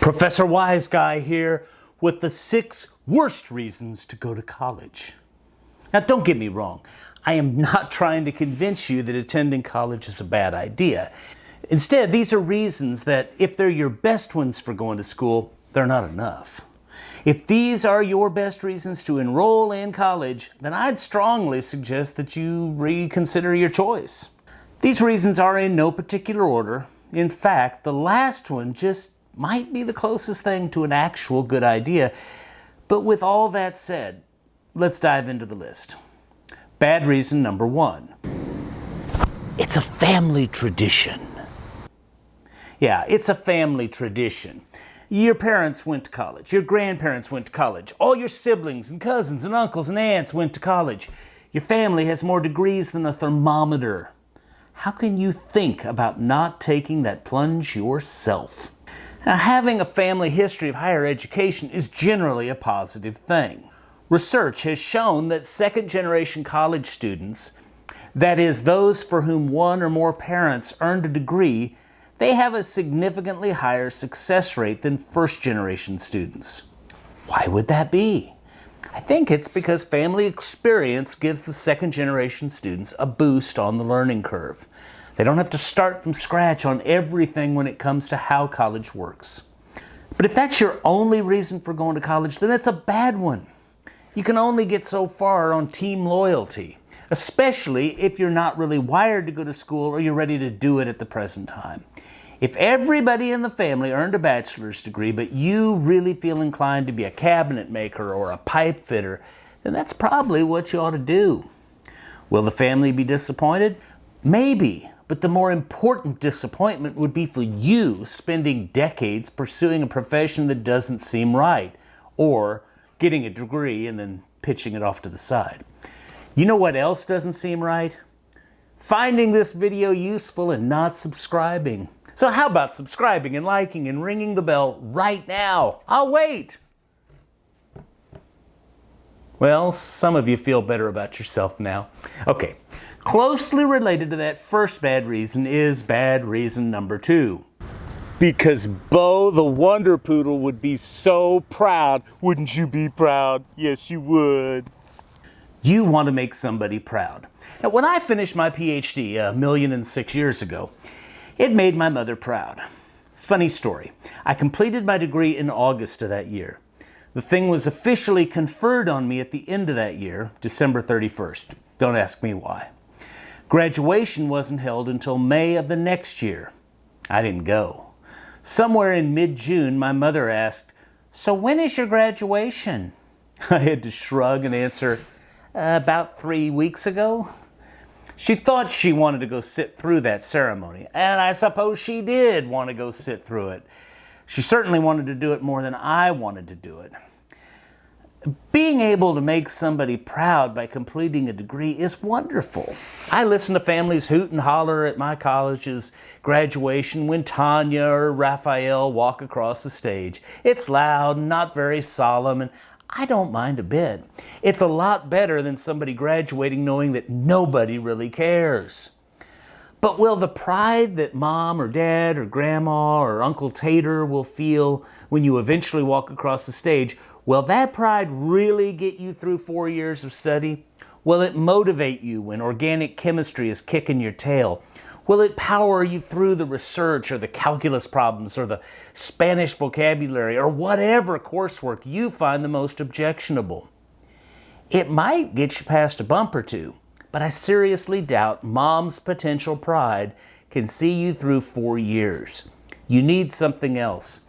Professor Wiseguy here with the 6 worst reasons to go to college. Now, don't get me wrong. I am not trying to convince you that attending college is a bad idea. Instead, these are reasons that if they're your best ones for going to school, they're not enough. If these are your best reasons to enroll in college, then I'd strongly suggest that you reconsider your choice. These reasons are in no particular order. In fact, the last one just might be the closest thing to an actual good idea. But with all that said, let's dive into the list. Bad reason number 1. It's a family tradition. Yeah, it's a family tradition. Your parents went to college. Your grandparents went to college. All your siblings and cousins and uncles and aunts went to college. Your family has more degrees than a thermometer. How can you think about not taking that plunge yourself? Now, having a family history of higher education is generally a positive thing. Research has shown that second-generation college students, that is, those for whom one or more parents earned a degree, they have a significantly higher success rate than first-generation students. Why would that be? I think it's because family experience gives the second-generation students a boost on the learning curve. They don't have to start from scratch on everything when it comes to how college works. But if that's your only reason for going to college, then it's a bad one. You can only get so far on team loyalty, especially if you're not really wired to go to school or you're ready to do it at the present time. If everybody in the family earned a bachelor's degree, but you really feel inclined to be a cabinet maker or a pipe fitter, then that's probably what you ought to do. Will the family be disappointed? Maybe, but the more important disappointment would be for you spending decades pursuing a profession that doesn't seem right, or getting a degree and then pitching it off to the side. You know what else doesn't seem right? Finding this video useful and not subscribing. So how about subscribing and liking and ringing the bell right now? I'll wait. Well, some of you feel better about yourself now. Okay, closely related to that first bad reason is bad reason number 2. Because Bo the Wonder Poodle would be so proud. Wouldn't you be proud? Yes, you would. You want to make somebody proud. Now, when I finished my PhD 1,006 years ago, it made my mother proud. Funny story. I completed my degree in August of that year. The thing was officially conferred on me at the end of that year, December 31st. Don't ask me why. Graduation wasn't held until May of the next year. I didn't go. Somewhere in mid-June, my mother asked, "So when is your graduation?" I had to shrug and answer, "About 3 weeks ago." She thought she wanted to go sit through that ceremony, and I suppose she did want to go sit through it. She certainly wanted to do it more than I wanted to do it. Being able to make somebody proud by completing a degree is wonderful. I listen to families hoot and holler at my college's graduation when Tanya or Raphael walk across the stage. It's loud and not very solemn, and I don't mind a bit. It's a lot better than somebody graduating knowing that nobody really cares. But will the pride that mom or dad or grandma or Uncle Tater will feel when you eventually walk across the stage, will that pride really get you through 4 years of study? Will it motivate you when organic chemistry is kicking your tail? Will it power you through the research or the calculus problems or the Spanish vocabulary or whatever coursework you find the most objectionable? It might get you past a bump or two, but I seriously doubt mom's potential pride can see you through 4 years. You need something else.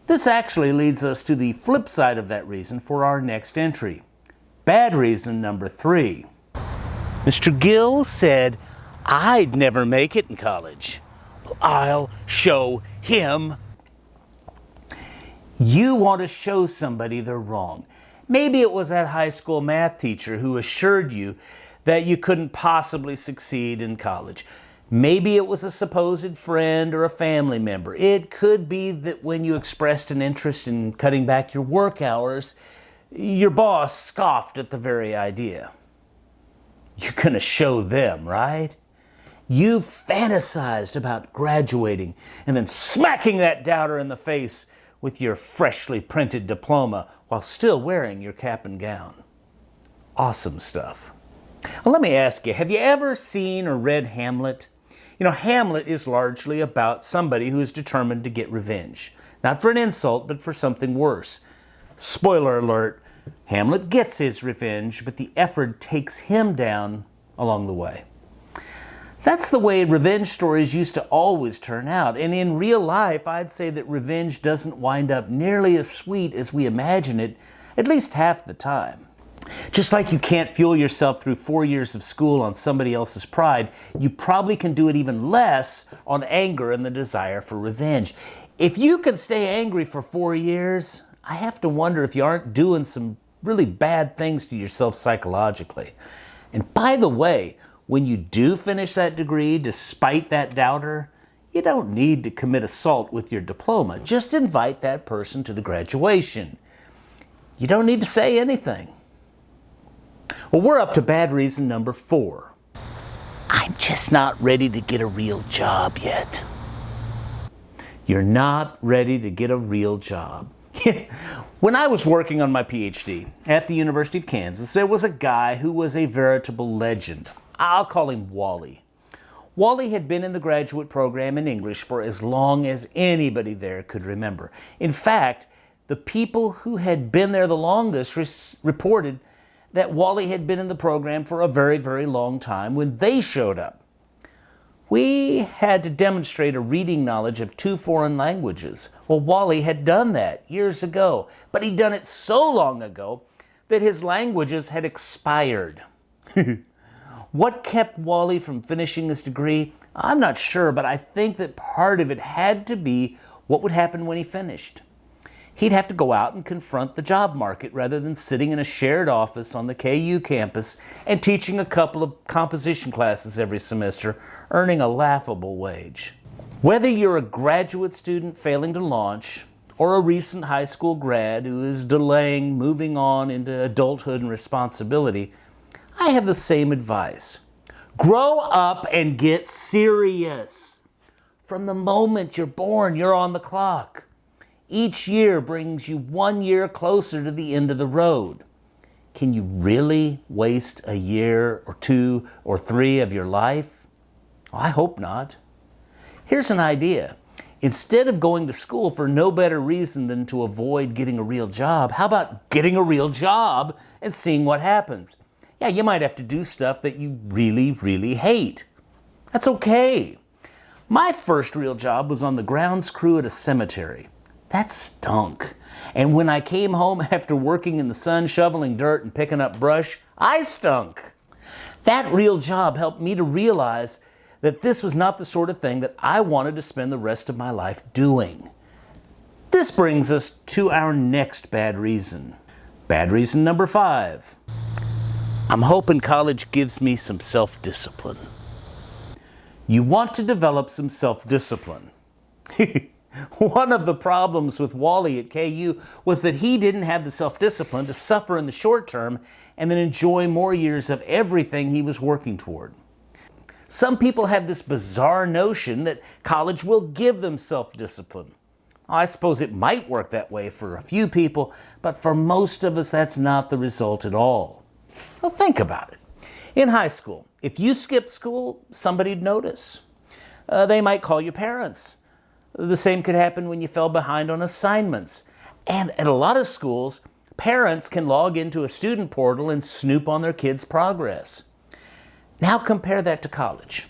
This actually leads us to the flip side of that reason for our next entry. Bad reason number 3. Mr. Gill said, "I'd never make it in college. I'll show him." You want to show somebody they're wrong. Maybe it was that high school math teacher who assured you that you couldn't possibly succeed in college. Maybe it was a supposed friend or a family member. It could be that when you expressed an interest in cutting back your work hours, your boss scoffed at the very idea. You're going to show them, right? You've fantasized about graduating and then smacking that doubter in the face with your freshly printed diploma while still wearing your cap and gown. Awesome stuff. Well, let me ask you, have you ever seen or read Hamlet? You know, Hamlet is largely about somebody who is determined to get revenge. Not for an insult, but for something worse. Spoiler alert, Hamlet gets his revenge, but the effort takes him down along the way. That's the way revenge stories used to always turn out. And in real life, I'd say that revenge doesn't wind up nearly as sweet as we imagine it, at least half the time. Just like you can't fuel yourself through 4 years of school on somebody else's pride, you probably can do it even less on anger and the desire for revenge. If you can stay angry for 4 years, I have to wonder if you aren't doing some really bad things to yourself psychologically. And by the way, when you do finish that degree, despite that doubter, you don't need to commit assault with your diploma. Just invite that person to the graduation. You don't need to say anything. Well, we're up to bad reason number 4. I'm just not ready to get a real job yet. You're not ready to get a real job. When I was working on my PhD at the University of Kansas, there was a guy who was a veritable legend. I'll call him Wally. Wally had been in the graduate program in English for as long as anybody there could remember. In fact, the people who had been there the longest reported that Wally had been in the program for a very, very long time when they showed up. We had to demonstrate a reading knowledge of 2 foreign languages. Well, Wally had done that years ago, but he'd done it so long ago that his languages had expired. What kept Wally from finishing his degree? I'm not sure, but I think that part of it had to be what would happen when he finished. He'd have to go out and confront the job market rather than sitting in a shared office on the KU campus and teaching a couple of composition classes every semester, earning a laughable wage. Whether you're a graduate student failing to launch or a recent high school grad who is delaying moving on into adulthood and responsibility, I have the same advice. Grow up and get serious. From the moment you're born, you're on the clock. Each year brings you 1 year closer to the end of the road. Can you really waste a year or 2 or 3 of your life? I hope not. Here's an idea. Instead of going to school for no better reason than to avoid getting a real job, how about getting a real job and seeing what happens? Yeah, you might have to do stuff that you really, really hate. That's okay. My first real job was on the grounds crew at a cemetery. That stunk. And when I came home after working in the sun, shoveling dirt and picking up brush, I stunk. That real job helped me to realize that this was not the sort of thing that I wanted to spend the rest of my life doing. This brings us to our next bad reason. Bad reason number 5. I'm hoping college gives me some self-discipline. You want to develop some self-discipline. One of the problems with Wally at KU was that he didn't have the self-discipline to suffer in the short term and then enjoy more years of everything he was working toward. Some people have this bizarre notion that college will give them self-discipline. I suppose it might work that way for a few people, but for most of us that's not the result at all. Well, think about it. In high school, if you skipped school, somebody'd notice. They might call your parents. The same could happen when you fell behind on assignments. And at a lot of schools, parents can log into a student portal and snoop on their kids' progress. Now compare that to college.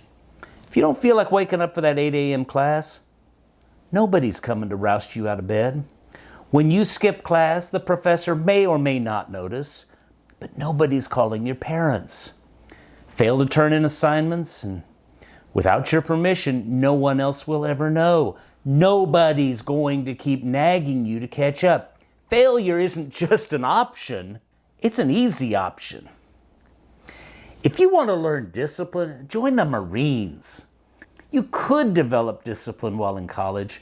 If you don't feel like waking up for that 8 a.m. class, nobody's coming to roust you out of bed. When you skip class, the professor may or may not notice, but nobody's calling your parents. Fail to turn in assignments, and without your permission, no one else will ever know. Nobody's going to keep nagging you to catch up. Failure isn't just an option, it's an easy option. If you want to learn discipline, join the Marines. You could develop discipline while in college,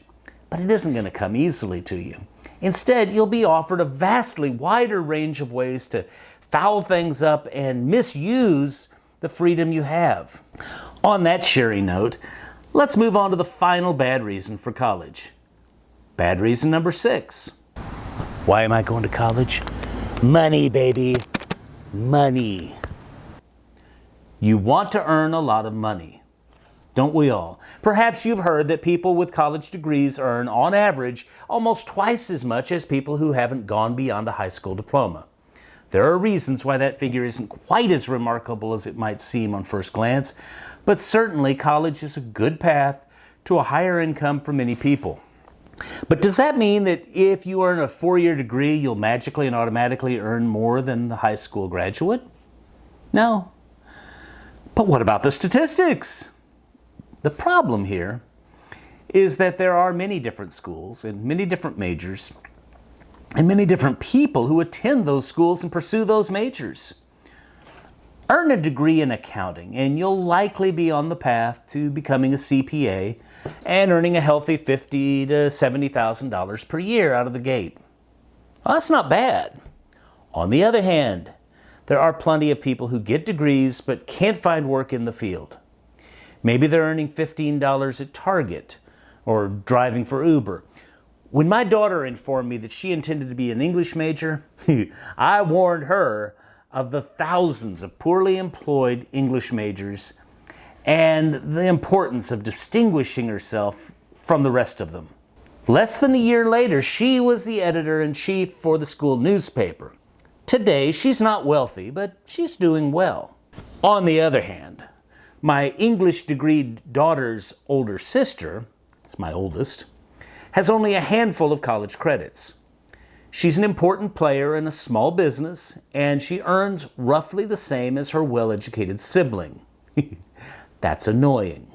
but it isn't going to come easily to you. Instead, you'll be offered a vastly wider range of ways to foul things up and misuse the freedom you have. On that cheery note, let's move on to the final bad reason for college. Bad reason number 6. Why am I going to college? Money, baby. Money. You want to earn a lot of money. Don't we all? Perhaps you've heard that people with college degrees earn, on average, almost twice as much as people who haven't gone beyond a high school diploma. There are reasons why that figure isn't quite as remarkable as it might seem on first glance, but certainly college is a good path to a higher income for many people. But does that mean that if you earn a 4-year degree, you'll magically and automatically earn more than the high school graduate? No. But what about the statistics? The problem here is that there are many different schools and many different majors and many different people who attend those schools and pursue those majors. Earn a degree in accounting and you'll likely be on the path to becoming a CPA and earning a healthy $50,000 to $70,000 per year out of the gate. Well, that's not bad. On the other hand, there are plenty of people who get degrees but can't find work in the field. Maybe they're earning $15 at Target or driving for Uber. When my daughter informed me that she intended to be an English major, I warned her of the thousands of poorly employed English majors and the importance of distinguishing herself from the rest of them. Less than a year later, she was the editor-in-chief for the school newspaper. Today, she's not wealthy, but she's doing well. On the other hand, my English degree daughter's older sister, it's my oldest, has only a handful of college credits. She's an important player in a small business, and she earns roughly the same as her well-educated sibling. That's annoying.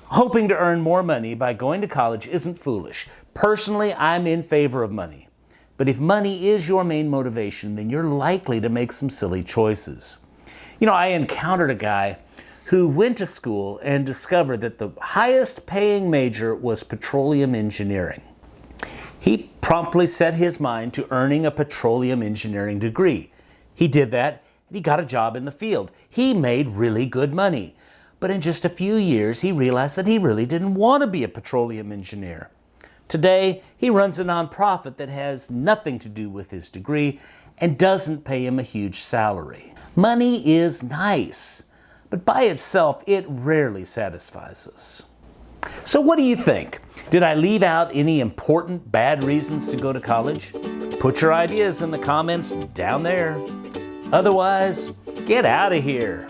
Hoping to earn more money by going to college isn't foolish. Personally, I'm in favor of money. But if money is your main motivation, then you're likely to make some silly choices. I encountered a guy who went to school and discovered that the highest paying major was petroleum engineering. He promptly set his mind to earning a petroleum engineering degree. He did that, and he got a job in the field. He made really good money. But in just a few years, he realized that he really didn't want to be a petroleum engineer. Today, he runs a nonprofit that has nothing to do with his degree and doesn't pay him a huge salary. Money is nice, but by itself, it rarely satisfies us. So what do you think? Did I leave out any important bad reasons to go to college? Put your ideas in the comments down there. Otherwise, get out of here.